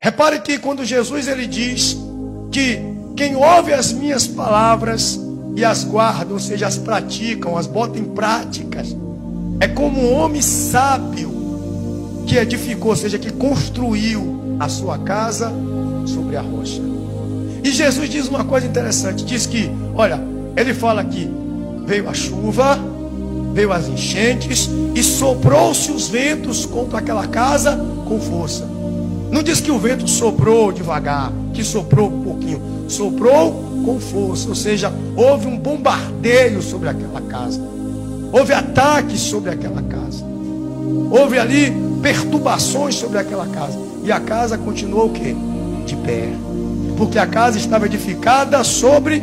Repare que quando Jesus ele diz que quem ouve as minhas palavras e as guarda, ou seja, as praticam, as botam em práticas, é como um homem sábio que edificou, ou seja, que construiu a sua casa sobre a rocha. E Jesus diz uma coisa interessante, diz que, olha, ele fala que veio a chuva, veio as enchentes e soprou-se os ventos contra aquela casa com força. Não diz que o vento soprou devagar, que soprou um pouquinho, soprou com força, ou seja, houve um bombardeio sobre aquela casa, houve ataques sobre aquela casa, houve ali perturbações sobre aquela casa, e a casa continuou o quê? De pé, porque a casa estava edificada sobre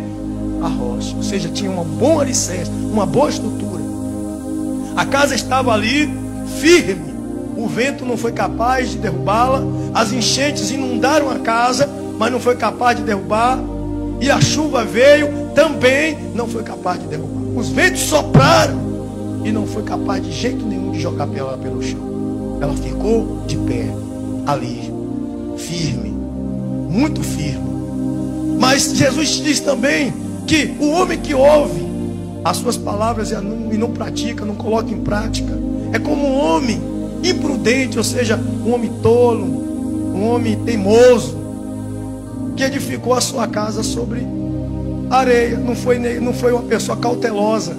a rocha, ou seja, tinha uma boa alicerce, uma boa estrutura. A casa estava ali firme, o vento não foi capaz de derrubá-la, as enchentes inundaram a casa, mas não foi capaz de derrubar, e a chuva veio, também não foi capaz de derrubar. Os ventos sopraram e não foi capaz de jeito nenhum de jogar ela pelo chão. Ela ficou de pé, ali, firme, muito firme. Mas Jesus diz também que o homem que ouve as suas palavras e não pratica, não coloca em prática, é como um homem imprudente, ou seja, um homem tolo, um homem teimoso, que edificou a sua casa sobre areia. Não foi uma pessoa cautelosa.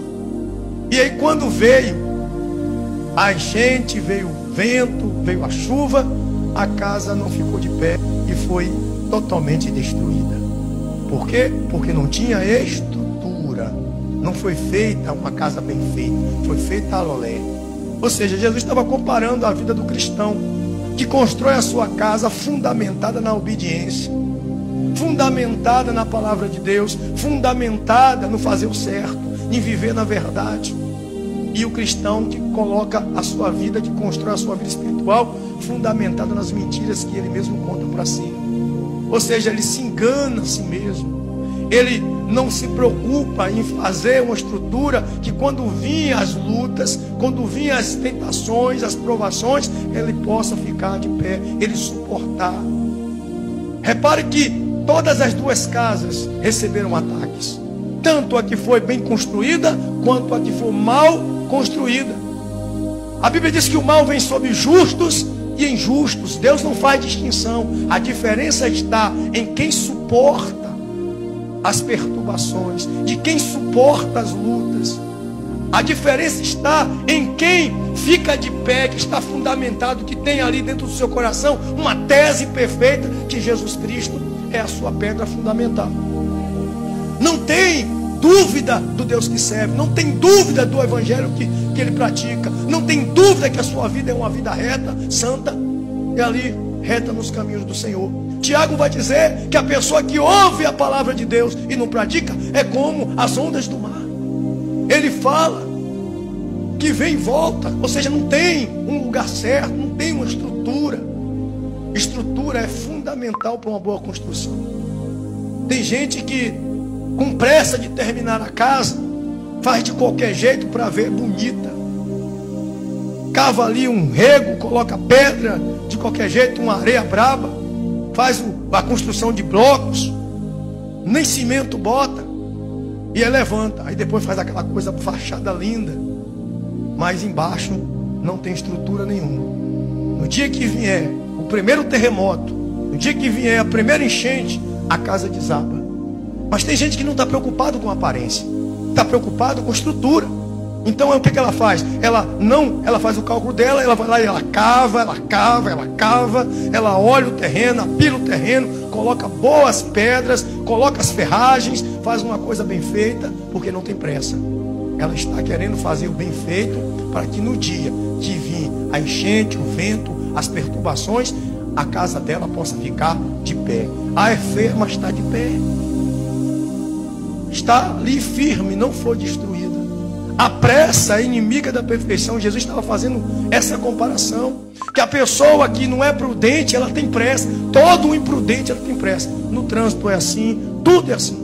E aí quando veio a enchente, veio o vento, veio a chuva, a casa não ficou de pé e foi totalmente destruída. Por quê? Porque não tinha estrutura. Não foi feita uma casa bem feita, foi feita a lolé. Ou seja, Jesus estava comparando a vida do cristão, que constrói a sua casa fundamentada na obediência, fundamentada na palavra de Deus, fundamentada no fazer o certo, em viver na verdade. E o cristão que coloca a sua vida, que constrói a sua vida espiritual, fundamentada nas mentiras que ele mesmo conta para si. Ou seja, ele se engana a si mesmo. Ele não se preocupa em fazer uma estrutura que quando vinham as lutas, quando vinham as tentações, as provações, ele possa ficar de pé, ele suportar. Repare que todas as duas casas receberam ataques. Tanto a que foi bem construída, quanto a que foi mal construída. A Bíblia diz que o mal vem sobre justos e injustos. Deus não faz distinção. A diferença está em quem suporta as perturbações, de quem suporta as lutas. A diferença está em quem fica de pé, que está fundamentado, que tem ali dentro do seu coração uma tese perfeita, que Jesus Cristo é a sua pedra fundamental. Não tem dúvida do Deus que serve, não tem dúvida do evangelho que ele pratica, não tem dúvida que a sua vida é uma vida reta, santa, e ali reta nos caminhos do Senhor. Tiago vai dizer que a pessoa que ouve a palavra de Deus e não pratica é como as ondas do mar. Ele fala que vem e volta, ou seja, não tem um lugar certo, não tem uma estrutura. Estrutura é fundamental para uma boa construção. Tem gente que, com pressa de terminar a casa, faz de qualquer jeito para ver bonita. Cava ali um rego, coloca pedra de qualquer jeito, uma areia braba, faz a construção de blocos, nem cimento bota, e aí levanta, aí depois faz aquela coisa, fachada linda, mas embaixo não tem estrutura nenhuma. No dia que vier o primeiro terremoto, no dia que vier a primeira enchente, a casa desaba. Mas tem gente que não está preocupado com a aparência, está preocupado com a estrutura. Então o que ela faz? Ela faz o cálculo dela, ela vai lá e ela cava, ela olha o terreno, apila o terreno, coloca boas pedras, coloca as ferragens, faz uma coisa bem feita, porque não tem pressa. Ela está querendo fazer o bem feito, para que no dia que vir a enchente, o vento, as perturbações, a casa dela possa ficar de pé. A enferma está de pé, está ali firme, não foi destruída. A pressa é inimiga da perfeição. Jesus estava fazendo essa comparação, que a pessoa que não é prudente, ela tem pressa. Todo imprudente, ela tem pressa. No trânsito é assim, tudo é assim.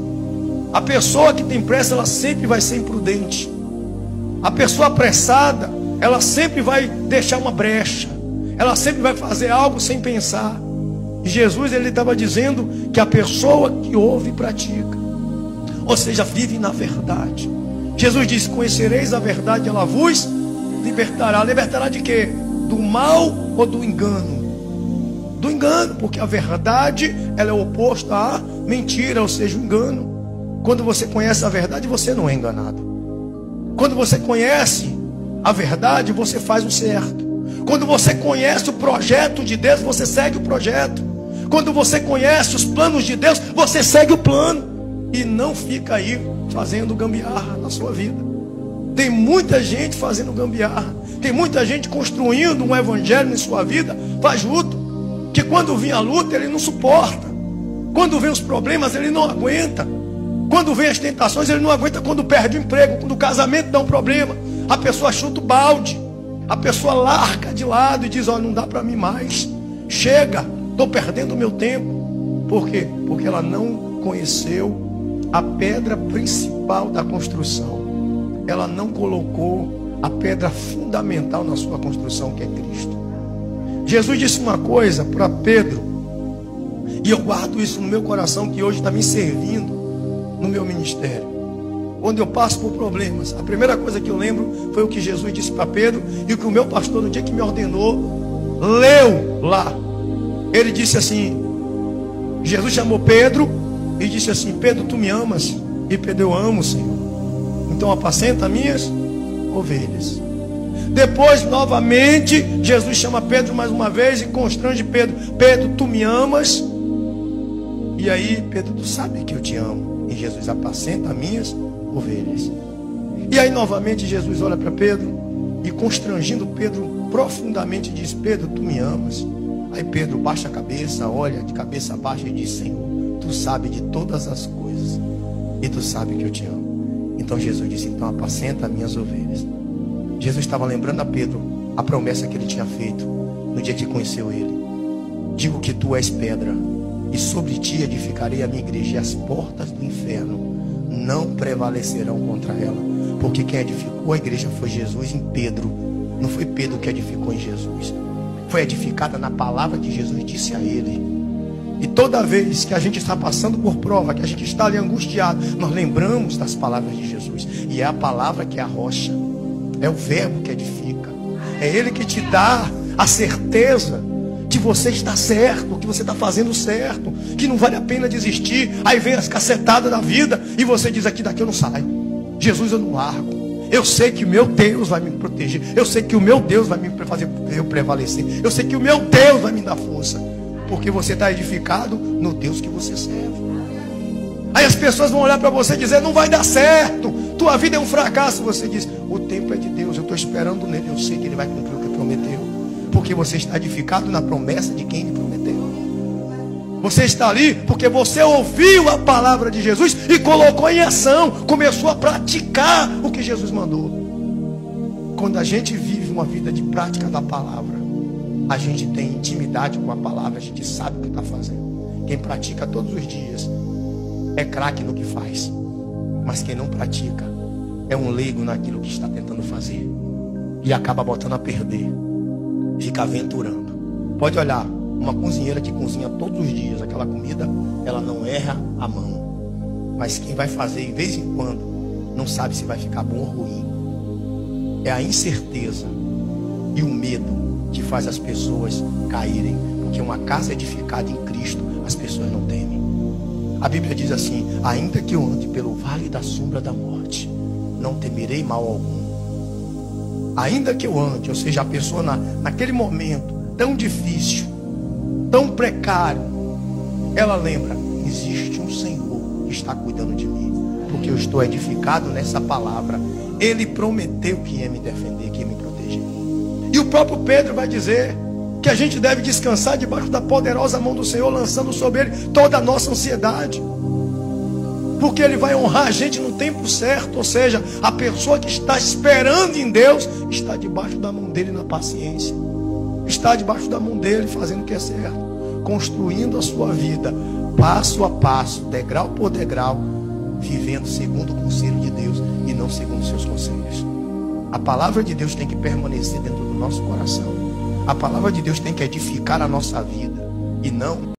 A pessoa que tem pressa, ela sempre vai ser imprudente. A pessoa apressada, ela sempre vai deixar uma brecha, ela sempre vai fazer algo sem pensar. E Jesus, ele estava dizendo que a pessoa que ouve e pratica, ou seja, vive na verdade. Jesus disse: conhecereis a verdade, ela vos libertará. Libertará de quê? Do mal ou do engano? Do engano, porque a verdade, ela é oposta à mentira, ou seja, o engano. Quando você conhece a verdade, você não é enganado. Quando você conhece a verdade, você faz o certo. Quando você conhece o projeto de Deus, você segue o projeto. Quando você conhece os planos de Deus, você segue o plano. E não fica aí fazendo gambiarra na sua vida. Tem muita gente fazendo gambiarra. Tem muita gente construindo um evangelho em sua vida fajuto, que quando vem a luta ele não suporta. Quando vem os problemas ele não aguenta. Quando vem as tentações ele não aguenta. Quando perde o emprego, quando o casamento dá um problema, a pessoa chuta o balde. A pessoa larga de lado e diz: olha, não dá para mim mais. Chega, estou perdendo o meu tempo. Por quê? Porque ela não conheceu a pedra principal da construção. Ela não colocou a pedra fundamental na sua construção, que é Cristo. Jesus disse uma coisa para Pedro, e eu guardo isso no meu coração, que hoje está me servindo no meu ministério. Quando eu passo por problemas, a primeira coisa que eu lembro foi o que Jesus disse para Pedro, e o que o meu pastor, no dia que me ordenou, leu lá. Ele disse assim, Jesus chamou Pedro e disse assim: Pedro, tu me amas? E Pedro: eu amo, Senhor. Então apacenta minhas ovelhas. Depois, novamente, Jesus chama Pedro mais uma vez e constrange Pedro: Pedro, tu me amas? E aí, Pedro: tu sabe que eu te amo. E Jesus: apacenta minhas ovelhas. E aí, novamente, Jesus olha para Pedro e, constrangindo Pedro profundamente, diz: Pedro, tu me amas? Aí Pedro baixa a cabeça, olha de cabeça baixa e diz: Senhor, tu sabe de todas as coisas e tu sabe que eu te amo. Então Jesus disse: então apacenta minhas ovelhas. Jesus estava lembrando a Pedro a promessa que ele tinha feito no dia que conheceu ele. Digo que tu és pedra, e sobre ti edificarei a minha igreja, e as portas do inferno não prevalecerão contra ela. Porque quem edificou a igreja foi Jesus em Pedro. Não foi Pedro que edificou em Jesus. Foi edificada na palavra que Jesus disse a ele. E toda vez que a gente está passando por prova, que a gente está ali angustiado, nós lembramos das palavras de Jesus. E é a palavra que é a rocha. É o verbo que edifica. É ele que te dá a certeza que você está certo, que você está fazendo certo, que não vale a pena desistir. Aí vem as cacetadas da vida e você diz: aqui daqui eu não saio. Jesus, eu não largo. Eu sei que o meu Deus vai me proteger. Eu sei que o meu Deus vai me fazer eu prevalecer. Eu sei que o meu Deus vai me dar força. Porque você está edificado no Deus que você serve. Aí as pessoas vão olhar para você e dizer: não vai dar certo, tua vida é um fracasso. Você diz: o tempo é de Deus, eu estou esperando nele. Eu sei que ele vai cumprir o que prometeu. Porque você está edificado na promessa de quem ele prometeu. Você está ali porque você ouviu a palavra de Jesus e colocou em ação, começou a praticar o que Jesus mandou. Quando a gente vive uma vida de prática da palavra, a gente tem intimidade com a palavra, a gente sabe o que está fazendo. Quem pratica todos os dias é craque no que faz, mas quem não pratica é um leigo naquilo que está tentando fazer e acaba botando a perder, fica aventurando. Pode olhar, uma cozinheira que cozinha todos os dias aquela comida, ela não erra a mão, mas quem vai fazer de vez em quando não sabe se vai ficar bom ou ruim. É a incerteza e o medo que faz as pessoas caírem, porque uma casa edificada em Cristo, as pessoas não temem. A Bíblia diz assim: ainda que eu ande pelo vale da sombra da morte, não temerei mal algum. Ainda que eu ande, ou seja, a pessoa naquele momento tão difícil, tão precário, ela lembra: existe um Senhor que está cuidando de mim, porque eu estou edificado nessa palavra. Ele prometeu que ia me defender, que ia me proteger. E o próprio Pedro vai dizer que a gente deve descansar debaixo da poderosa mão do Senhor, lançando sobre ele toda a nossa ansiedade, porque ele vai honrar a gente no tempo certo. Ou seja, a pessoa que está esperando em Deus está debaixo da mão dele na paciência, está debaixo da mão dele fazendo o que é certo, construindo a sua vida passo a passo, degrau por degrau, vivendo segundo o conselho de Deus e não segundo os seus conselhos. A palavra de Deus tem que permanecer dentro do nosso coração. A palavra de Deus tem que edificar a nossa vida e não